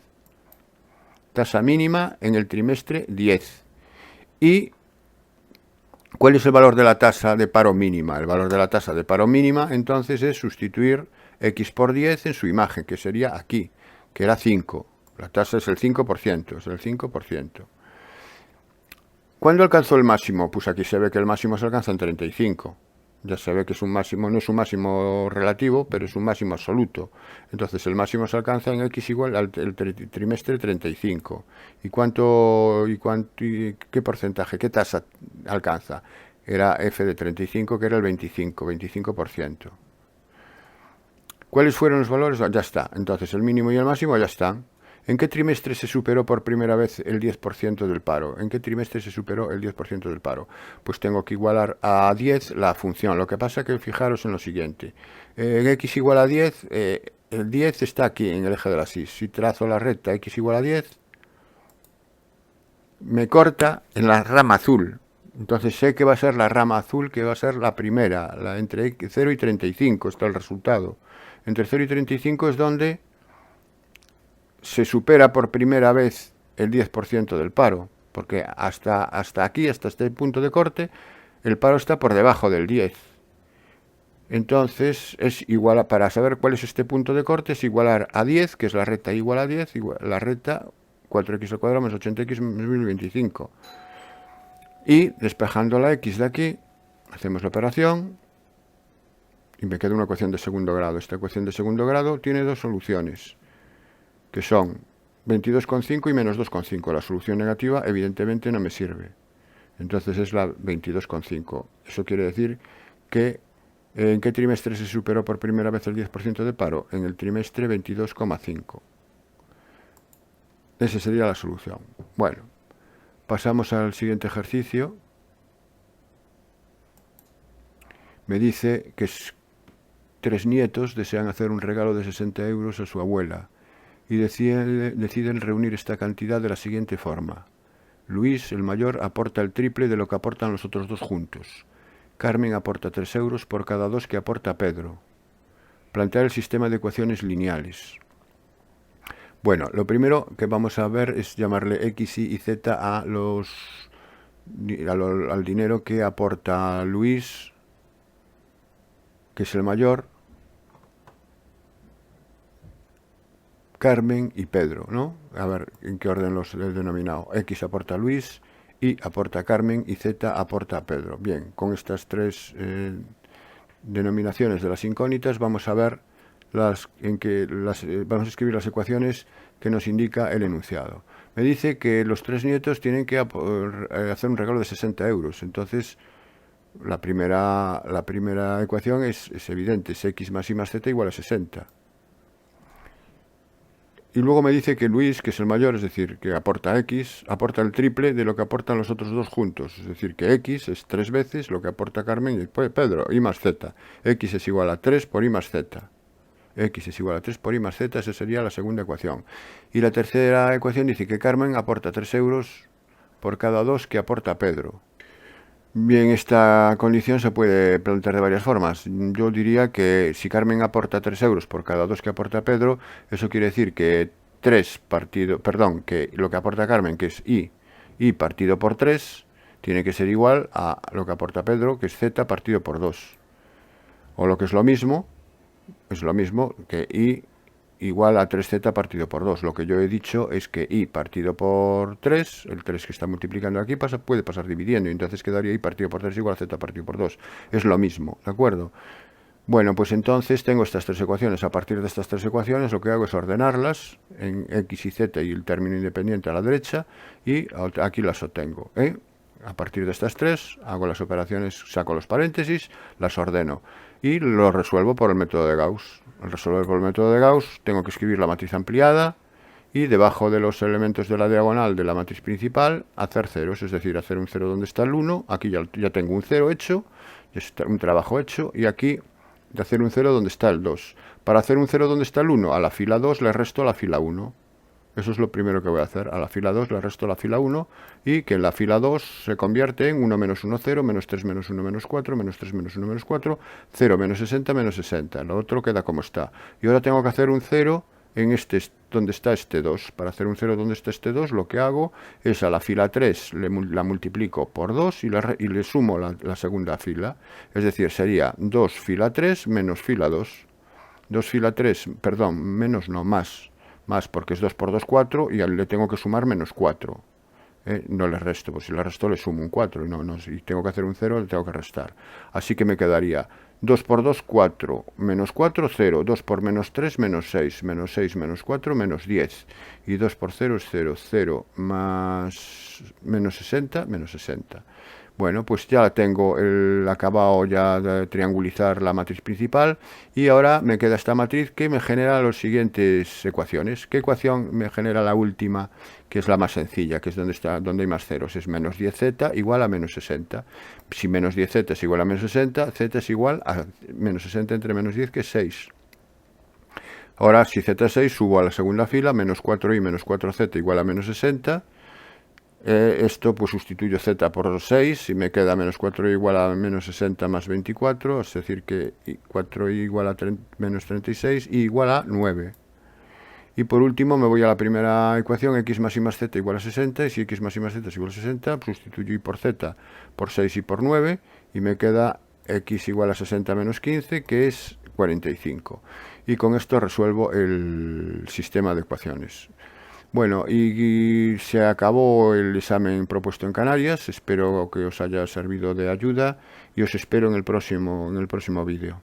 Speaker 1: Tasa mínima en el trimestre 10. ¿Y cuál es el valor de la tasa de paro mínima? El valor de la tasa de paro mínima entonces es sustituir x por 10 en su imagen, que sería aquí, que era 5. La tasa es el 5%, es el 5%. ¿Cuándo alcanzó el máximo? Pues aquí se ve que el máximo se alcanza en 35. Ya se ve que es un máximo, no es un máximo relativo, pero es un máximo absoluto. Entonces el máximo se alcanza en x igual al trimestre 35. ¿Y qué porcentaje, qué tasa alcanza? Era f de 35, que era el 25%. ¿Cuáles fueron los valores? Ya está. Entonces el mínimo y el máximo ya están. ¿En qué trimestre se superó por primera vez el 10% del paro? ¿En qué trimestre se superó el 10% del paro? Pues tengo que igualar a 10 la función. Lo que pasa es que fijaros en lo siguiente. En x igual a 10, el 10 está aquí en el eje de la SIS. Si trazo la recta x igual a 10, me corta en la rama azul. Entonces sé que va a ser la rama azul, que va a ser la primera, entre 0 y 35 está el resultado. Entre 0 y 35 es donde se supera por primera vez el 10% del paro, porque hasta aquí, hasta este punto de corte, el paro está por debajo del 10. Entonces, es igual para saber cuál es este punto de corte, es igualar a 10, que es la recta igual a 10, la recta 4x al cuadrado más 80x menos 1025. Y despejando la x de aquí, hacemos la operación y me queda una ecuación de segundo grado. Esta ecuación de segundo grado tiene dos soluciones, que son 22,5 y menos 2,5. La solución negativa evidentemente no me sirve. Entonces es la 22,5. Eso quiere decir que ¿en qué trimestre se superó por primera vez el 10% de paro? En el trimestre 22,5. Esa sería la solución. Bueno, pasamos al siguiente ejercicio. Me dice que 3 nietos desean hacer un regalo de 60 euros a su abuela y deciden reunir esta cantidad de la siguiente forma. Luis, el mayor, aporta el triple de lo que aportan los otros dos juntos. Carmen aporta 3 euros por cada 2 que aporta Pedro. Plantear el sistema de ecuaciones lineales. Bueno, lo primero que vamos a ver es llamarle x, y z al dinero que aporta Luis, que es el mayor, Carmen y Pedro, ¿no? A ver en qué orden los he denominado. X aporta Luis, Y aporta Carmen y Z aporta Pedro. Bien, con estas tres denominaciones de las incógnitas vamos a ver vamos a escribir las ecuaciones que nos indica el enunciado. Me dice que los 3 nietos tienen que hacer un regalo de 60 euros. Entonces, la primera ecuación es evidente, es x más y más z igual a 60. Y luego me dice que Luis, que es el mayor, es decir, que aporta x, aporta el triple de lo que aportan los otros dos juntos. Es decir, que x es 3 veces lo que aporta Carmen y Pedro, y más z. X es igual a 3 por y más z. X es igual a 3 por Y más Z, esa sería la segunda ecuación. Y la tercera ecuación dice que Carmen aporta 3 euros por cada 2 que aporta Pedro. Bien, esta condición se puede plantear de varias formas. Yo diría que si Carmen aporta 3 euros por cada 2 que aporta Pedro, eso quiere decir que que lo que aporta Carmen, que es Y partido por 3, tiene que ser igual a lo que aporta Pedro, que es Z partido por 2. O lo que es lo mismo que Y igual a 3Z partido por 2. Lo que yo he dicho es que Y partido por 3, el 3 que está multiplicando aquí, puede pasar dividiendo, y entonces quedaría Y partido por 3 igual a Z partido por 2. Es lo mismo, ¿de acuerdo? Bueno, pues entonces tengo estas tres ecuaciones. A partir de estas tres ecuaciones lo que hago es ordenarlas en X y Z y el término independiente a la derecha, y aquí las obtengo, ¿eh? A partir de estas tres hago las operaciones, saco los paréntesis, las ordeno y lo resuelvo por el método de Gauss. Al resolver por el método de Gauss tengo que escribir la matriz ampliada y debajo de los elementos de la diagonal de la matriz principal hacer ceros, es decir, hacer un cero donde está el 1, aquí ya tengo un cero hecho, ya está un trabajo hecho, y aquí de hacer un 0 donde está el 2. Para hacer un 0 donde está el 1, a la fila 2 le resto a la fila 1. Eso es lo primero que voy a hacer. A la fila 2 le resto a la fila 1, y que en la fila 2 se convierte en 1 menos 1, 0, menos 3 menos 1 menos 4, menos 3 menos 1 menos 4, 0 menos 60 menos 60. Lo otro queda como está. Y ahora tengo que hacer un 0 en donde está este 2. Para hacer un 0 donde está este 2, lo que hago es a la fila 3 la multiplico por 2 y le sumo la segunda fila. Es decir, sería 2 fila 3 menos fila 2. 2 fila 3, perdón, menos no, más, porque es 2 por 2, 4, y le tengo que sumar menos 4. No le resto, pues si le resto le sumo un 4, si tengo que hacer un 0 le tengo que restar. Así que me quedaría 2 por 2, 4, menos 4, 0, 2 por menos 3, menos 6, menos 6, menos 4, menos 10, y 2 por 0 es 0, 0 más menos 60, menos 60. Bueno, pues ya tengo el acabado ya de triangulizar la matriz principal, y ahora me queda esta matriz que me genera las siguientes ecuaciones. ¿Qué ecuación me genera la última, que es la más sencilla, que es donde hay más ceros? Es menos 10z igual a menos 60. Si menos 10z es igual a menos 60, z es igual a menos 60 entre menos 10, que es 6. Ahora, si z es 6, subo a la segunda fila, menos 4y menos 4z igual a menos 60. Esto pues sustituyo z por 6 y me queda menos 4 igual a menos 60 más 24, es decir que 4 igual a menos 36 y igual a 9. Y por último me voy a la primera ecuación, x más y más z igual a 60, y si x más y más z es igual a 60, sustituyo y por z por 6 y por 9, y me queda x igual a 60 menos 15, que es 45. Y con esto resuelvo el sistema de ecuaciones. Bueno, y se acabó el examen propuesto en Canarias. Espero que os haya servido de ayuda y os espero en el próximo vídeo.